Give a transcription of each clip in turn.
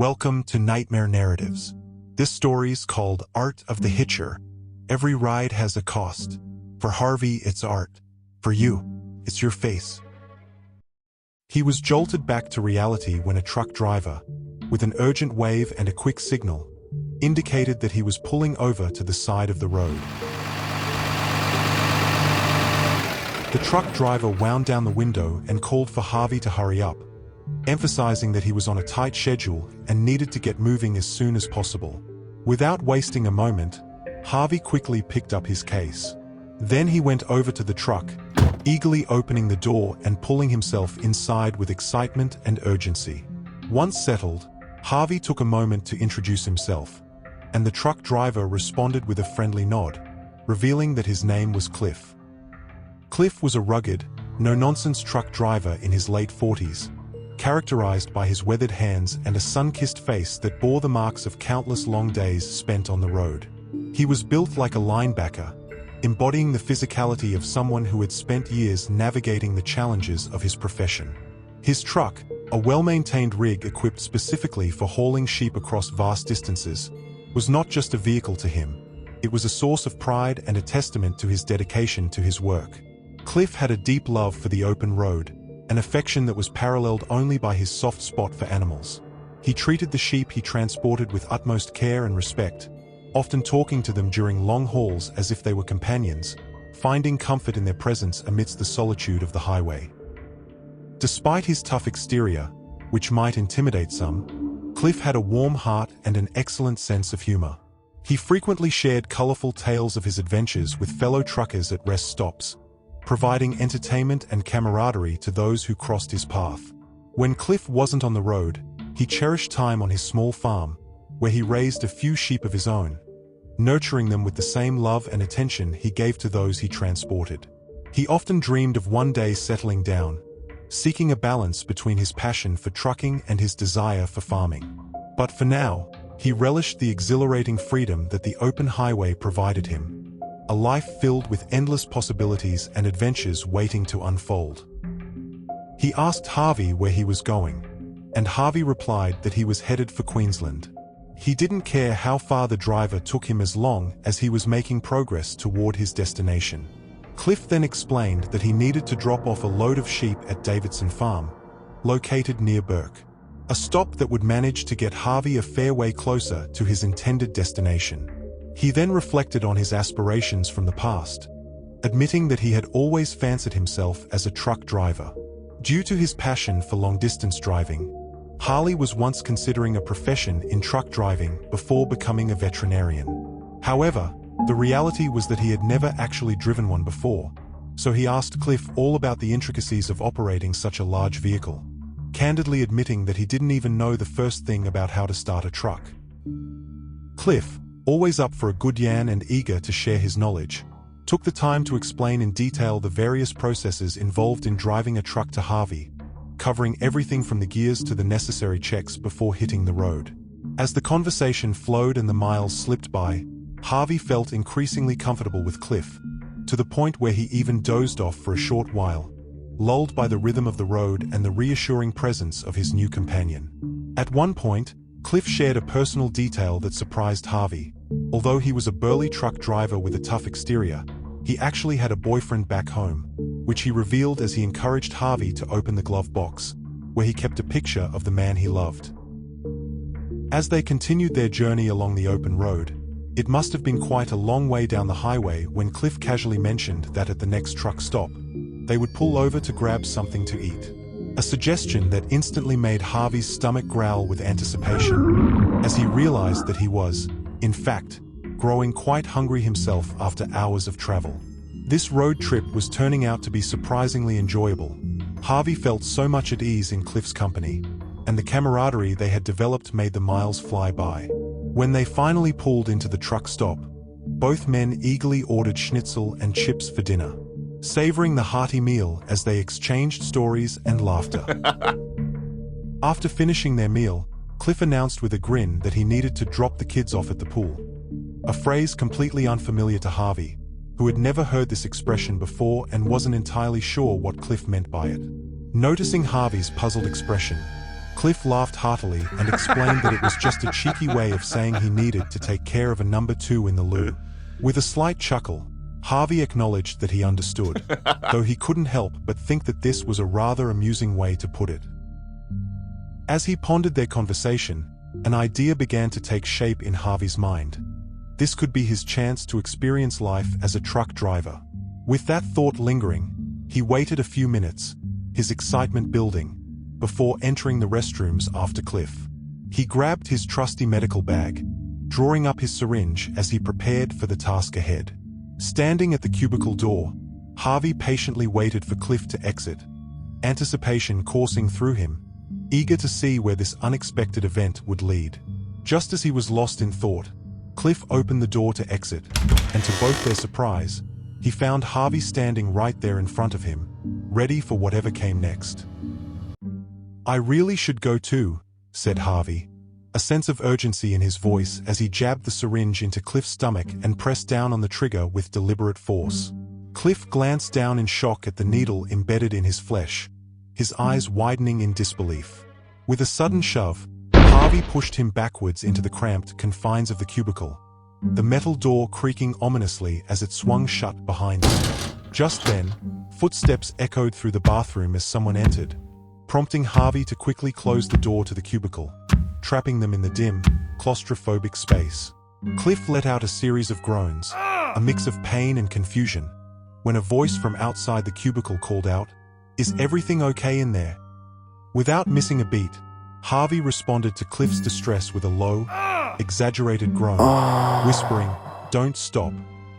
Welcome to Nightmare Narratives. This story's called Art of the Hitcher. Every ride has a cost. For Harvey, it's art. For you, it's your face. He was jolted back to reality when a truck driver, with an urgent wave and a quick signal, indicated that he was pulling over to the side of the road. The truck driver wound down the window and called for Harvey to hurry up, emphasizing that he was on a tight schedule and needed to get moving as soon as possible. Without wasting a moment, Harvey quickly picked up his case. Then he went over to the truck, eagerly opening the door and pulling himself inside with excitement and urgency. Once settled, Harvey took a moment to introduce himself, and the truck driver responded with a friendly nod, revealing that his name was Cliff. Cliff was a rugged, no-nonsense truck driver in his late 40s, characterized by his weathered hands and a sun-kissed face that bore the marks of countless long days spent on the road. He was built like a linebacker, embodying the physicality of someone who had spent years navigating the challenges of his profession. His truck, a well-maintained rig equipped specifically for hauling sheep across vast distances, was not just a vehicle to him. It was a source of pride and a testament to his dedication to his work. Cliff had a deep love for the open road, an affection that was paralleled only by his soft spot for animals. He treated the sheep he transported with utmost care and respect, often talking to them during long hauls as if they were companions, finding comfort in their presence amidst the solitude of the highway. Despite his tough exterior, which might intimidate some, Cliff had a warm heart and an excellent sense of humor. He frequently shared colorful tales of his adventures with fellow truckers at rest stops, providing entertainment and camaraderie to those who crossed his path. When Cliff wasn't on the road, he cherished time on his small farm, where he raised a few sheep of his own, nurturing them with the same love and attention he gave to those he transported. He often dreamed of one day settling down, seeking a balance between his passion for trucking and his desire for farming. But for now, he relished the exhilarating freedom that the open highway provided him, a life filled with endless possibilities and adventures waiting to unfold. He asked Harvey where he was going, and Harvey replied that he was headed for Queensland. He didn't care how far the driver took him as long as he was making progress toward his destination. Cliff then explained that he needed to drop off a load of sheep at Davidson Farm, located near Burke, a stop that would manage to get Harvey a fair way closer to his intended destination. He then reflected on his aspirations from the past, admitting that he had always fancied himself as a truck driver. Due to his passion for long-distance driving, Harley was once considering a profession in truck driving before becoming a veterinarian. However, the reality was that he had never actually driven one before, so he asked Cliff all about the intricacies of operating such a large vehicle, candidly admitting that he didn't even know the first thing about how to start a truck. Cliff, always up for a good yarn and eager to share his knowledge, took the time to explain in detail the various processes involved in driving a truck to Harvey, covering everything from the gears to the necessary checks before hitting the road. As the conversation flowed and the miles slipped by, Harvey felt increasingly comfortable with Cliff, to the point where he even dozed off for a short while, lulled by the rhythm of the road and the reassuring presence of his new companion. At one point, Cliff shared a personal detail that surprised Harvey. Although he was a burly truck driver with a tough exterior, he actually had a boyfriend back home, which he revealed as he encouraged Harvey to open the glove box, where he kept a picture of the man he loved. As they continued their journey along the open road, it must have been quite a long way down the highway when Cliff casually mentioned that at the next truck stop, they would pull over to grab something to eat. A suggestion that instantly made Harvey's stomach growl with anticipation, as he realized that he was, in fact, growing quite hungry himself after hours of travel. This road trip was turning out to be surprisingly enjoyable. Harvey felt so much at ease in Cliff's company, and the camaraderie they had developed made the miles fly by. When they finally pulled into the truck stop, both men eagerly ordered schnitzel and chips for dinner, savoring the hearty meal as they exchanged stories and laughter. After finishing their meal, Cliff announced with a grin that he needed to drop the kids off at the pool, a phrase completely unfamiliar to Harvey, who had never heard this expression before and wasn't entirely sure what Cliff meant by it. Noticing Harvey's puzzled expression, Cliff laughed heartily and explained that it was just a cheeky way of saying he needed to take care of a number 2 in the loo. With a slight chuckle, Harvey acknowledged that he understood, though he couldn't help but think that this was a rather amusing way to put it. As he pondered their conversation, an idea began to take shape in Harvey's mind. This could be his chance to experience life as a truck driver. With that thought lingering, he waited a few minutes, his excitement building, before entering the restrooms after Cliff. He grabbed his trusty medical bag, drawing up his syringe as he prepared for the task ahead. Standing at the cubicle door, Harvey patiently waited for Cliff to exit, anticipation coursing through him, eager to see where this unexpected event would lead. Just as he was lost in thought, Cliff opened the door to exit, and to both their surprise, he found Harvey standing right there in front of him, ready for whatever came next. "I really should go too," said Harvey, a sense of urgency in his voice as he jabbed the syringe into Cliff's stomach and pressed down on the trigger with deliberate force. Cliff glanced down in shock at the needle embedded in his flesh, his eyes widening in disbelief. With a sudden shove, Harvey pushed him backwards into the cramped confines of the cubicle, the metal door creaking ominously as it swung shut behind him. Just then, footsteps echoed through the bathroom as someone entered, prompting Harvey to quickly close the door to the cubicle, trapping them in the dim, claustrophobic space. Cliff let out a series of groans, a mix of pain and confusion, when a voice from outside the cubicle called out, "Is everything okay in there?" Without missing a beat, Harvey responded to Cliff's distress with a low, exaggerated groan, whispering, "Don't stop,"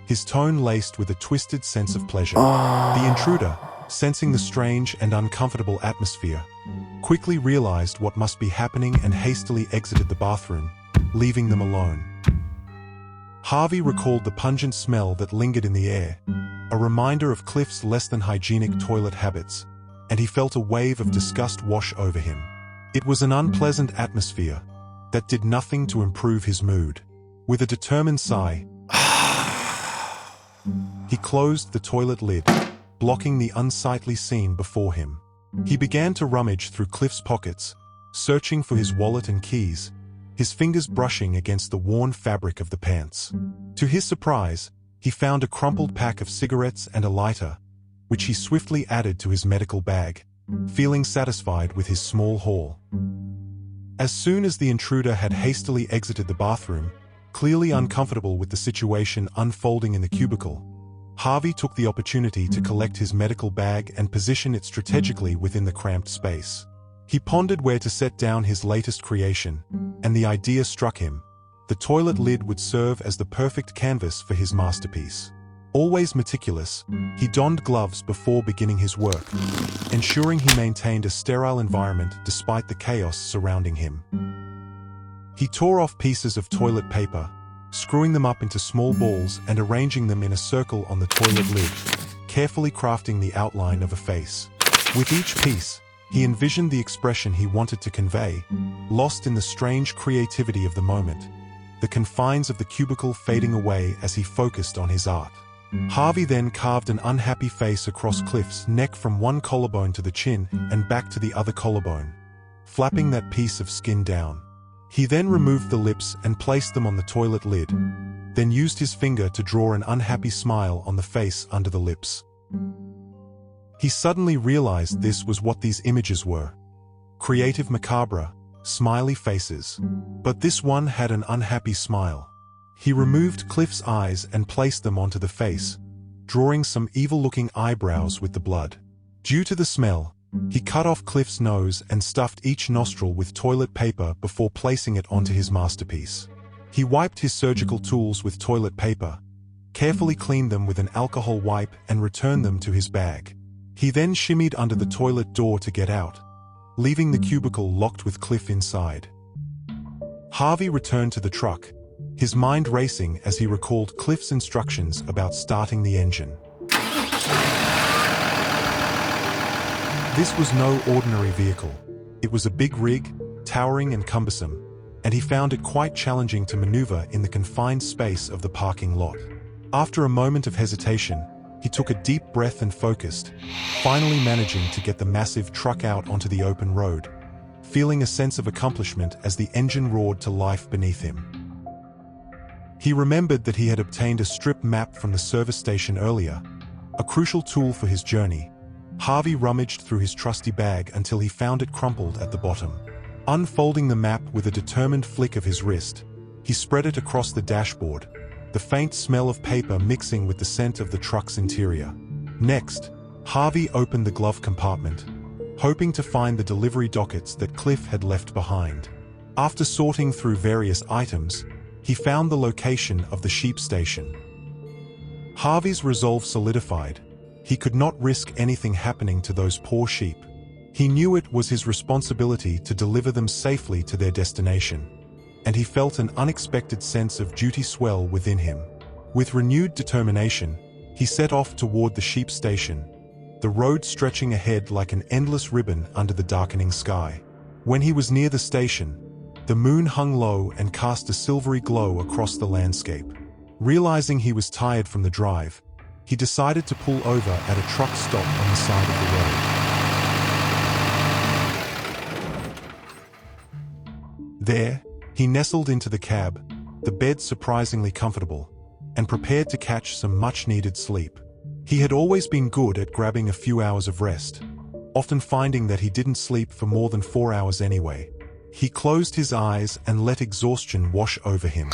his tone laced with a twisted sense of pleasure. The intruder, sensing the strange and uncomfortable atmosphere, quickly realized what must be happening and hastily exited the bathroom, leaving them alone. Harvey recalled the pungent smell that lingered in the air, a reminder of Cliff's less-than-hygienic toilet habits, and he felt a wave of disgust wash over him. It was an unpleasant atmosphere that did nothing to improve his mood. With a determined sigh, he closed the toilet lid, blocking the unsightly scene before him. He began to rummage through Cliff's pockets, searching for his wallet and keys, his fingers brushing against the worn fabric of the pants. To his surprise, he found a crumpled pack of cigarettes and a lighter, which he swiftly added to his medical bag, feeling satisfied with his small haul. As soon as the intruder had hastily exited the bathroom, clearly uncomfortable with the situation unfolding in the cubicle, Harvey took the opportunity to collect his medical bag and position it strategically within the cramped space. He pondered where to set down his latest creation, and the idea struck him. The toilet lid would serve as the perfect canvas for his masterpiece. Always meticulous, he donned gloves before beginning his work, ensuring he maintained a sterile environment despite the chaos surrounding him. He tore off pieces of toilet paper, screwing them up into small balls and arranging them in a circle on the toilet lid, carefully crafting the outline of a face. With each piece, he envisioned the expression he wanted to convey, lost in the strange creativity of the moment, the confines of the cubicle fading away as he focused on his art. Harvey then carved an unhappy face across Cliff's neck from one collarbone to the chin and back to the other collarbone, flapping that piece of skin down. He then removed the lips and placed them on the toilet lid, then used his finger to draw an unhappy smile on the face under the lips. He suddenly realized this was what these images were. Creative macabre, smiley faces. But this one had an unhappy smile. He removed Cliff's eyes and placed them onto the face, drawing some evil-looking eyebrows with the blood. Due to the smell, he cut off Cliff's nose and stuffed each nostril with toilet paper before placing it onto his masterpiece. He wiped his surgical tools with toilet paper, carefully cleaned them with an alcohol wipe and returned them to his bag. He then shimmied under the toilet door to get out, leaving the cubicle locked with Cliff inside. Harvey returned to the truck, his mind racing as he recalled Cliff's instructions about starting the engine. This was no ordinary vehicle. It was a big rig, towering and cumbersome, and he found it quite challenging to maneuver in the confined space of the parking lot. After a moment of hesitation, he took a deep breath and focused, finally managing to get the massive truck out onto the open road. feeling a sense of accomplishment as the engine roared to life beneath him. He remembered that he had obtained a strip map from the service station earlier, a crucial tool for his journey. Harvey rummaged through his trusty bag until he found it crumpled at the bottom. Unfolding the map with a determined flick of his wrist, he spread it across the dashboard, the faint smell of paper mixing with the scent of the truck's interior. Next, Harvey opened the glove compartment, hoping to find the delivery dockets that Cliff had left behind. After sorting through various items, he found the location of the sheep station. Harvey's resolve solidified. He could not risk anything happening to those poor sheep. He knew it was his responsibility to deliver them safely to their destination, and he felt an unexpected sense of duty swell within him. With renewed determination, he set off toward the sheep station, the road stretching ahead like an endless ribbon under the darkening sky. When he was near the station, the moon hung low and cast a silvery glow across the landscape. Realizing he was tired from the drive, he decided to pull over at a truck stop on the side of the road. There, he nestled into the cab, the bed surprisingly comfortable, and prepared to catch some much-needed sleep. He had always been good at grabbing a few hours of rest, often finding that he didn't sleep for more than 4 hours anyway. He closed his eyes and let exhaustion wash over him.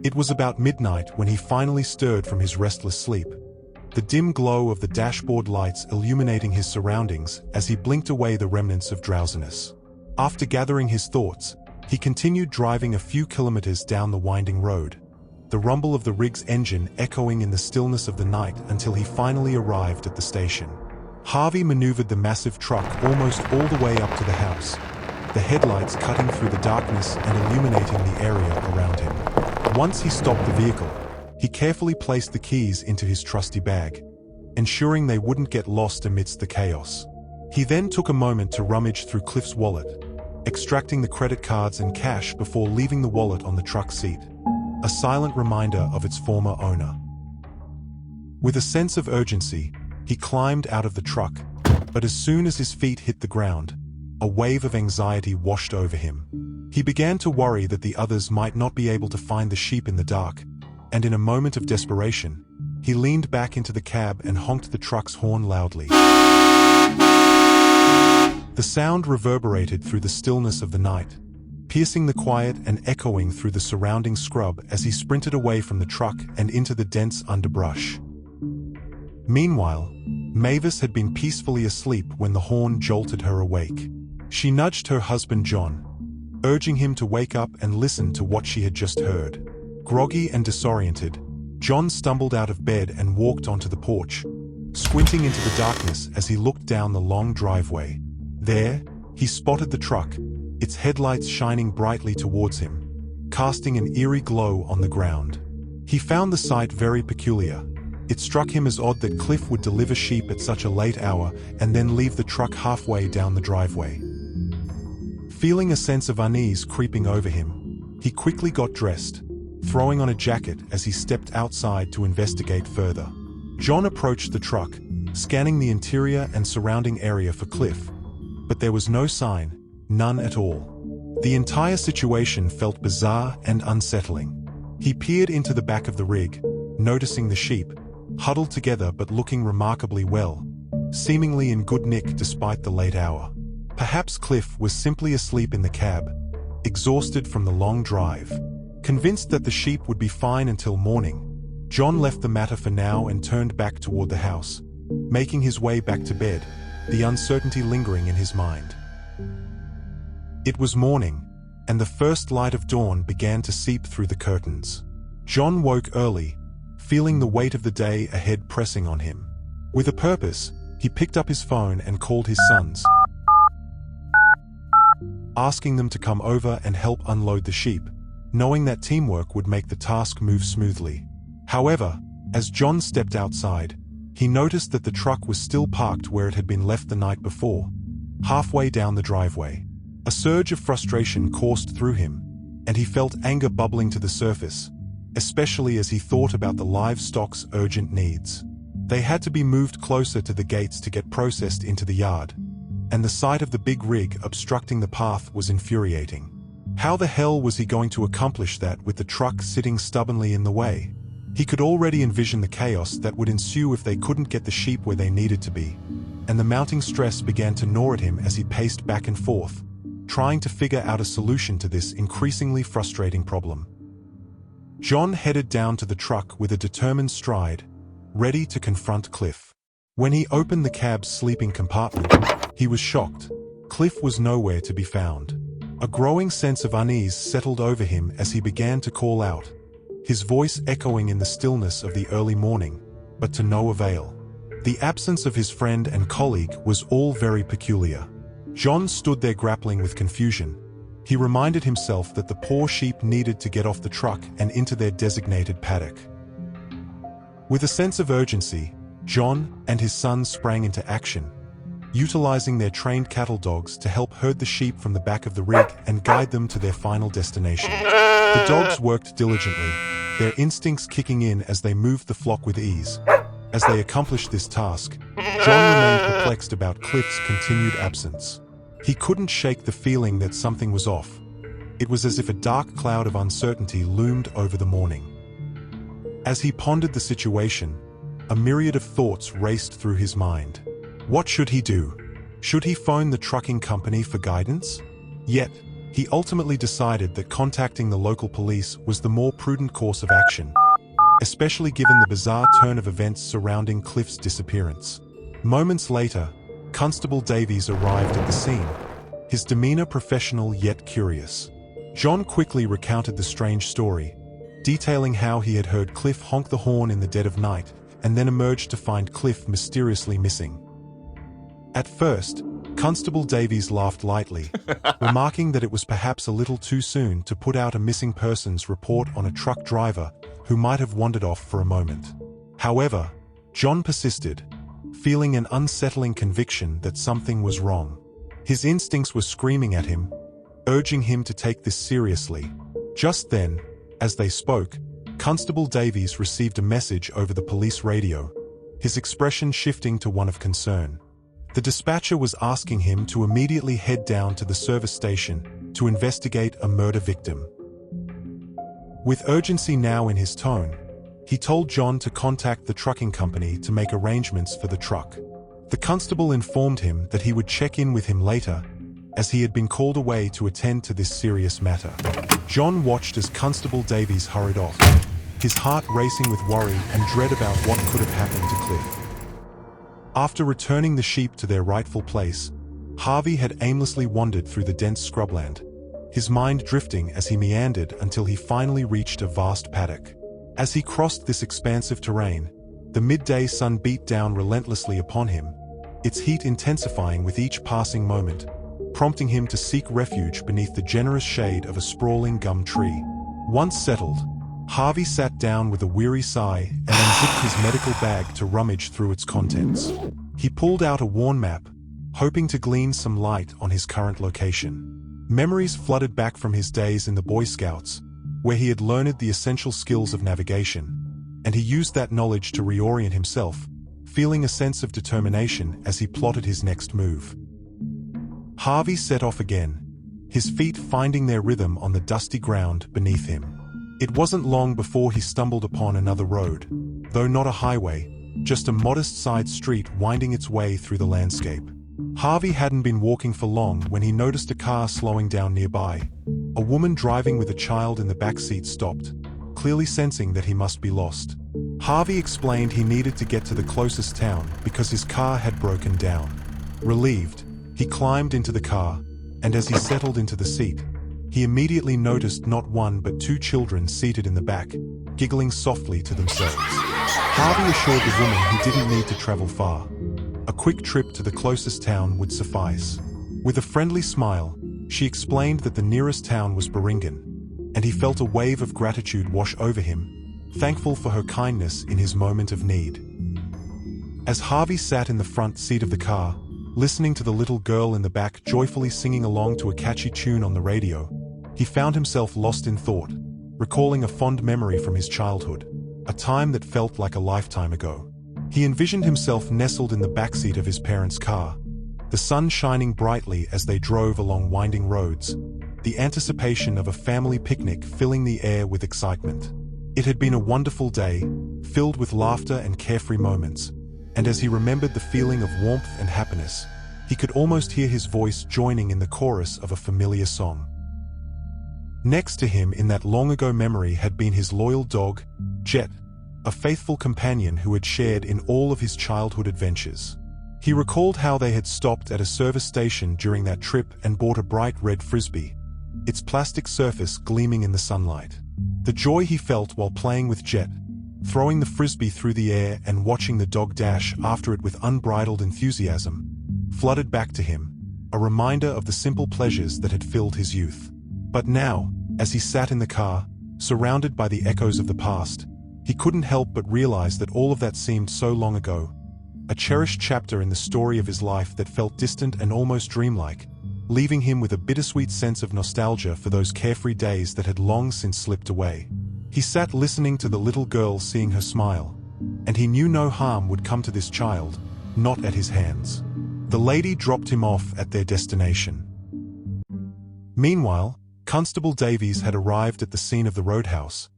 It was about midnight when he finally stirred from his restless sleep, the dim glow of the dashboard lights illuminating his surroundings as he blinked away the remnants of drowsiness. After gathering his thoughts, he continued driving a few kilometers down the winding road, the rumble of the rig's engine echoing in the stillness of the night until he finally arrived at the station. Harvey maneuvered the massive truck almost all the way up to the house, the headlights cutting through the darkness and illuminating the area around him. Once he stopped the vehicle, he carefully placed the keys into his trusty bag, ensuring they wouldn't get lost amidst the chaos. He then took a moment to rummage through Cliff's wallet, extracting the credit cards and cash before leaving the wallet on the truck seat, a silent reminder of its former owner. With a sense of urgency, he climbed out of the truck, but as soon as his feet hit the ground, a wave of anxiety washed over him. He began to worry that the others might not be able to find the sheep in the dark, and in a moment of desperation, he leaned back into the cab and honked the truck's horn loudly. The sound reverberated through the stillness of the night, piercing the quiet and echoing through the surrounding scrub as he sprinted away from the truck and into the dense underbrush. Meanwhile, Mavis had been peacefully asleep when the horn jolted her awake. She nudged her husband John, urging him to wake up and listen to what she had just heard. Groggy and disoriented, John stumbled out of bed and walked onto the porch, squinting into the darkness as he looked down the long driveway. There, he spotted the truck, its headlights shining brightly towards him, casting an eerie glow on the ground. He found the sight very peculiar. It struck him as odd that Cliff would deliver sheep at such a late hour and then leave the truck halfway down the driveway. Feeling a sense of unease creeping over him, he quickly got dressed, throwing on a jacket as he stepped outside to investigate further. John approached the truck, scanning the interior and surrounding area for Cliff, but there was no sign, none at all. The entire situation felt bizarre and unsettling. He peered into the back of the rig, noticing the sheep, huddled together but looking remarkably well, seemingly in good nick despite the late hour. Perhaps Cliff was simply asleep in the cab, exhausted from the long drive. Convinced that the sheep would be fine until morning, John left the matter for now and turned back toward the house, making his way back to bed, the uncertainty lingering in his mind. It was morning, and the first light of dawn began to seep through the curtains. John woke early, feeling the weight of the day ahead pressing on him. With a purpose, he picked up his phone and called his sons, asking them to come over and help unload the sheep, knowing that teamwork would make the task move smoothly. However, as John stepped outside, he noticed that the truck was still parked where it had been left the night before, halfway down the driveway. A surge of frustration coursed through him, and he felt anger bubbling to the surface, especially as he thought about the livestock's urgent needs. They had to be moved closer to the gates to get processed into the yard, and the sight of the big rig obstructing the path was infuriating. How the hell was he going to accomplish that with the truck sitting stubbornly in the way? He could already envision the chaos that would ensue if they couldn't get the sheep where they needed to be, and the mounting stress began to gnaw at him as he paced back and forth, trying to figure out a solution to this increasingly frustrating problem. John headed down to the truck with a determined stride, ready to confront Cliff. When he opened the cab's sleeping compartment, he was shocked. Cliff was nowhere to be found. A growing sense of unease settled over him as he began to call out, his voice echoing in the stillness of the early morning, but to no avail. The absence of his friend and colleague was all very peculiar. John stood there grappling with confusion. He reminded himself that the poor sheep needed to get off the truck and into their designated paddock. With a sense of urgency, John and his son sprang into action, utilizing their trained cattle dogs to help herd the sheep from the back of the rig and guide them to their final destination. The dogs worked diligently, their instincts kicking in as they moved the flock with ease. As they accomplished this task, John remained perplexed about Cliff's continued absence. He couldn't shake the feeling that something was off. It was as if a dark cloud of uncertainty loomed over the morning. As he pondered the situation, a myriad of thoughts raced through his mind. What should he do? Should he phone the trucking company for guidance? Yet, he ultimately decided that contacting the local police was the more prudent course of action, especially given the bizarre turn of events surrounding Cliff's disappearance. Moments later, Constable Davies arrived at the scene, his demeanor professional yet curious. John quickly recounted the strange story, detailing how he had heard Cliff honk the horn in the dead of night and then emerged to find Cliff mysteriously missing. At first, Constable Davies laughed lightly, remarking that it was perhaps a little too soon to put out a missing persons report on a truck driver who might have wandered off for a moment. However, John persisted, feeling an unsettling conviction that something was wrong. His instincts were screaming at him, urging him to take this seriously. Just then, as they spoke, Constable Davies received a message over the police radio, his expression shifting to one of concern. The dispatcher was asking him to immediately head down to the service station to investigate a murder victim. With urgency now in his tone, he told John to contact the trucking company to make arrangements for the truck. The constable informed him that he would check in with him later, as he had been called away to attend to this serious matter. John watched as Constable Davies hurried off, his heart racing with worry and dread about what could have happened to Cliff. After returning the sheep to their rightful place, Harvey had aimlessly wandered through the dense scrubland, his mind drifting as he meandered until he finally reached a vast paddock. As he crossed this expansive terrain, the midday sun beat down relentlessly upon him, its heat intensifying with each passing moment, prompting him to seek refuge beneath the generous shade of a sprawling gum tree. Once settled, Harvey sat down with a weary sigh and unzipped his medical bag to rummage through its contents. He pulled out a worn map, hoping to glean some light on his current location. Memories flooded back from his days in the Boy Scouts, where he had learned the essential skills of navigation, and he used that knowledge to reorient himself, feeling a sense of determination as he plotted his next move. Harvey set off again, his feet finding their rhythm on the dusty ground beneath him. It wasn't long before he stumbled upon another road, though not a highway, just a modest side street winding its way through the landscape. Harvey hadn't been walking for long when he noticed a car slowing down nearby. A woman driving with a child in the back seat stopped, clearly sensing that he must be lost. Harvey explained he needed to get to the closest town because his car had broken down. Relieved, he climbed into the car, and as he settled into the seat, he immediately noticed not one but two children seated in the back, giggling softly to themselves. Harvey assured the woman he didn't need to travel far. A quick trip to the closest town would suffice. With a friendly smile, she explained that the nearest town was Beringen, and he felt a wave of gratitude wash over him, thankful for her kindness in his moment of need. As Harvey sat in the front seat of the car, listening to the little girl in the back joyfully singing along to a catchy tune on the radio, he found himself lost in thought, recalling a fond memory from his childhood, a time that felt like a lifetime ago. He envisioned himself nestled in the backseat of his parents' car, the sun shining brightly as they drove along winding roads, the anticipation of a family picnic filling the air with excitement. It had been a wonderful day, filled with laughter and carefree moments, and as he remembered the feeling of warmth and happiness, he could almost hear his voice joining in the chorus of a familiar song. Next to him in that long-ago memory had been his loyal dog, Jet, a faithful companion who had shared in all of his childhood adventures. He recalled how they had stopped at a service station during that trip and bought a bright red frisbee, its plastic surface gleaming in the sunlight. The joy he felt while playing with Jet, throwing the frisbee through the air and watching the dog dash after it with unbridled enthusiasm, flooded back to him, a reminder of the simple pleasures that had filled his youth. But now, as he sat in the car, surrounded by the echoes of the past, he couldn't help but realize that all of that seemed so long ago, a cherished chapter in the story of his life that felt distant and almost dreamlike, leaving him with a bittersweet sense of nostalgia for those carefree days that had long since slipped away. He sat listening to the little girl seeing her smile, and he knew no harm would come to this child, not at his hands. The lady dropped him off at their destination. Meanwhile, Constable Davies had arrived at the scene of the roadhouse.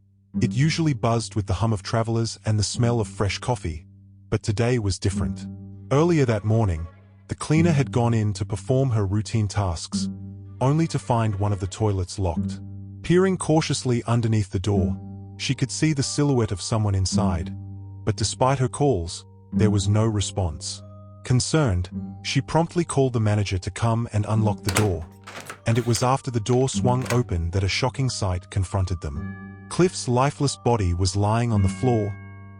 It usually buzzed with the hum of travelers and the smell of fresh coffee, but today was different. Earlier that morning, the cleaner had gone in to perform her routine tasks, only to find one of the toilets locked. Peering cautiously underneath the door, she could see the silhouette of someone inside, but despite her calls, there was no response. Concerned, she promptly called the manager to come and unlock the door, and it was after the door swung open that a shocking sight confronted them. Cliff's lifeless body was lying on the floor,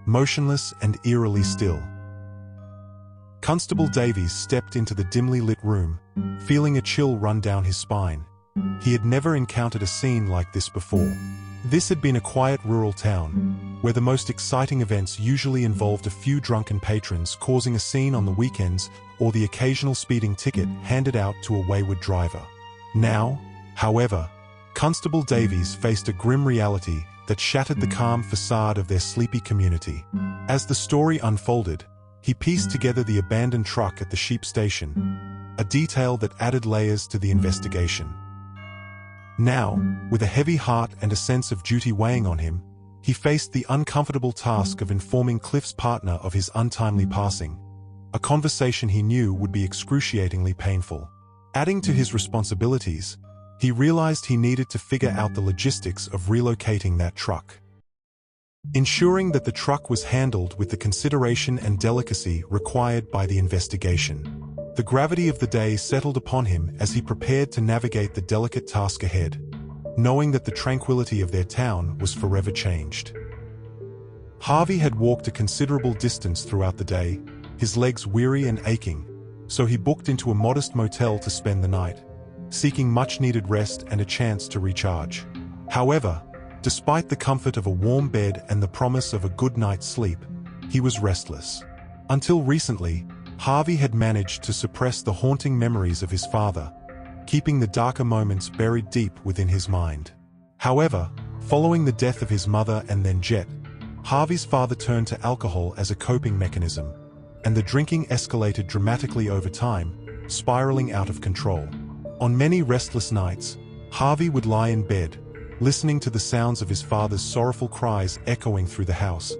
motionless and eerily still. Constable Davies stepped into the dimly lit room, feeling a chill run down his spine. He had never encountered a scene like this before. This had been a quiet rural town, where the most exciting events usually involved a few drunken patrons causing a scene on the weekends or the occasional speeding ticket handed out to a wayward driver. Now, however, Constable Davies faced a grim reality that shattered the calm facade of their sleepy community. As the story unfolded, he pieced together the abandoned truck at the sheep station, a detail that added layers to the investigation. Now, with a heavy heart and a sense of duty weighing on him, he faced the uncomfortable task of informing Cliff's partner of his untimely passing, a conversation he knew would be excruciatingly painful. Adding to his responsibilities, he realized he needed to figure out the logistics of relocating that truck. Ensuring that the truck was handled with the consideration and delicacy required by the investigation. The gravity of the day settled upon him as he prepared to navigate the delicate task ahead, knowing that the tranquility of their town was forever changed. Harvey had walked a considerable distance throughout the day, his legs weary and aching, so he booked into a modest motel to spend the night, seeking much-needed rest and a chance to recharge. However, despite the comfort of a warm bed and the promise of a good night's sleep, he was restless. Until recently, Harvey had managed to suppress the haunting memories of his father, keeping the darker moments buried deep within his mind. However, following the death of his mother and then Jet, Harvey's father turned to alcohol as a coping mechanism, and the drinking escalated dramatically over time, spiraling out of control. On many restless nights, Harvey would lie in bed, listening to the sounds of his father's sorrowful cries echoing through the house,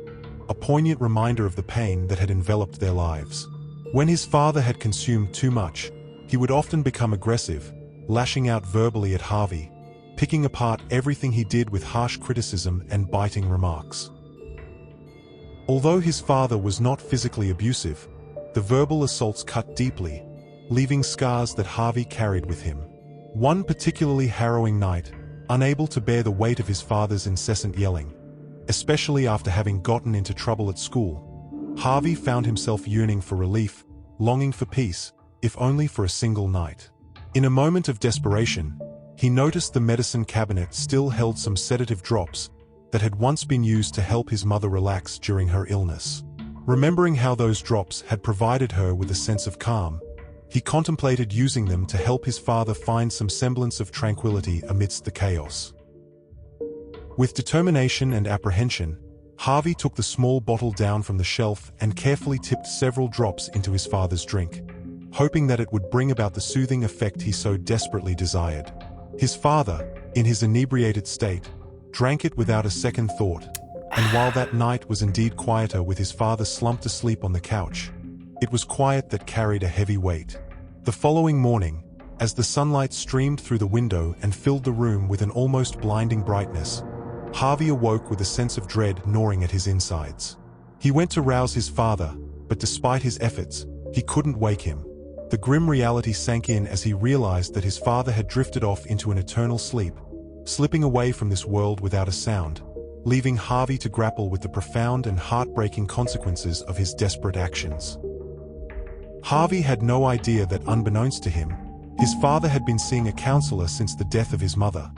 a poignant reminder of the pain that had enveloped their lives. When his father had consumed too much, he would often become aggressive, lashing out verbally at Harvey, picking apart everything he did with harsh criticism and biting remarks. Although his father was not physically abusive, the verbal assaults cut deeply, leaving scars that Harvey carried with him. One particularly harrowing night, unable to bear the weight of his father's incessant yelling, especially after having gotten into trouble at school, Harvey found himself yearning for relief, longing for peace, if only for a single night. In a moment of desperation, he noticed the medicine cabinet still held some sedative drops that had once been used to help his mother relax during her illness. Remembering how those drops had provided her with a sense of calm, he contemplated using them to help his father find some semblance of tranquility amidst the chaos. With determination and apprehension, Harvey took the small bottle down from the shelf and carefully tipped several drops into his father's drink, hoping that it would bring about the soothing effect he so desperately desired. His father, in his inebriated state, drank it without a second thought, and while that night was indeed quieter with his father slumped asleep on the couch, it was quiet that carried a heavy weight. The following morning, as the sunlight streamed through the window and filled the room with an almost blinding brightness, Harvey awoke with a sense of dread gnawing at his insides. He went to rouse his father, but despite his efforts, he couldn't wake him. The grim reality sank in as he realized that his father had drifted off into an eternal sleep, slipping away from this world without a sound, leaving Harvey to grapple with the profound and heartbreaking consequences of his desperate actions. Harvey had no idea that, unbeknownst to him, his father had been seeing a counselor since the death of his mother,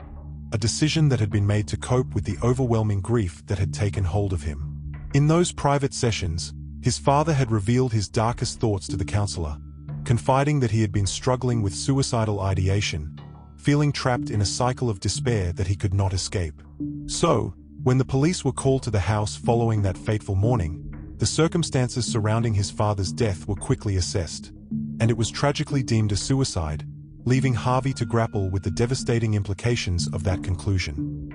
a decision that had been made to cope with the overwhelming grief that had taken hold of him. In those private sessions, his father had revealed his darkest thoughts to the counselor, confiding that he had been struggling with suicidal ideation, feeling trapped in a cycle of despair that he could not escape. So, when the police were called to the house following that fateful morning, the circumstances surrounding his father's death were quickly assessed, and it was tragically deemed a suicide, leaving Harvey to grapple with the devastating implications of that conclusion.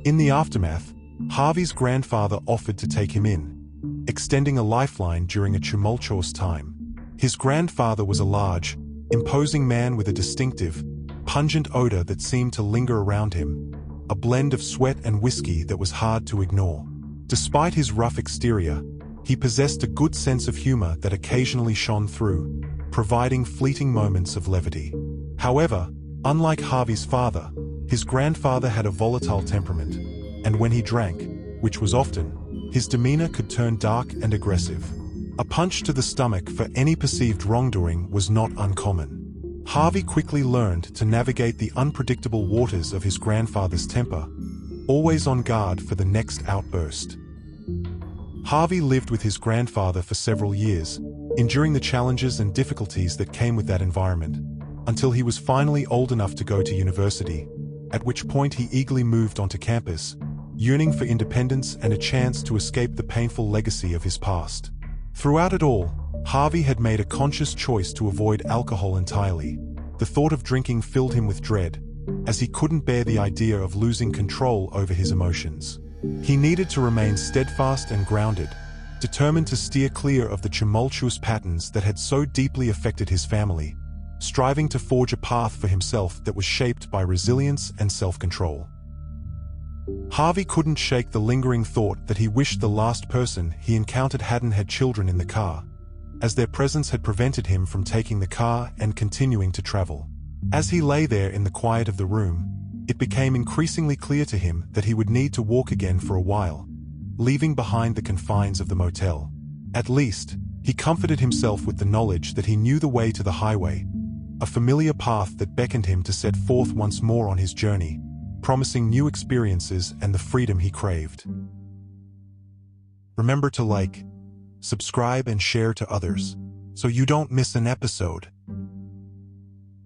In the aftermath, Harvey's grandfather offered to take him in, extending a lifeline during a tumultuous time. His grandfather was a large, imposing man with a distinctive, pungent odor that seemed to linger around him, a blend of sweat and whiskey that was hard to ignore. Despite his rough exterior, he possessed a good sense of humor that occasionally shone through, providing fleeting moments of levity. However, unlike Harvey's father, his grandfather had a volatile temperament, and when he drank, which was often, his demeanor could turn dark and aggressive. A punch to the stomach for any perceived wrongdoing was not uncommon. Harvey quickly learned to navigate the unpredictable waters of his grandfather's temper, always on guard for the next outburst. Harvey lived with his grandfather for several years, enduring the challenges and difficulties that came with that environment, until he was finally old enough to go to university, at which point he eagerly moved onto campus, yearning for independence and a chance to escape the painful legacy of his past. Throughout it all, Harvey had made a conscious choice to avoid alcohol entirely. The thought of drinking filled him with dread, as he couldn't bear the idea of losing control over his emotions. He needed to remain steadfast and grounded, determined to steer clear of the tumultuous patterns that had so deeply affected his family, striving to forge a path for himself that was shaped by resilience and self-control. Harvey couldn't shake the lingering thought that he wished the last person he encountered hadn't had children in the car, as their presence had prevented him from taking the car and continuing to travel. As he lay there in the quiet of the room, it became increasingly clear to him that he would need to walk again for a while, leaving behind the confines of the motel. At least, he comforted himself with the knowledge that he knew the way to the highway, a familiar path that beckoned him to set forth once more on his journey, promising new experiences and the freedom he craved. Remember to like, subscribe and share to others, so you don't miss an episode.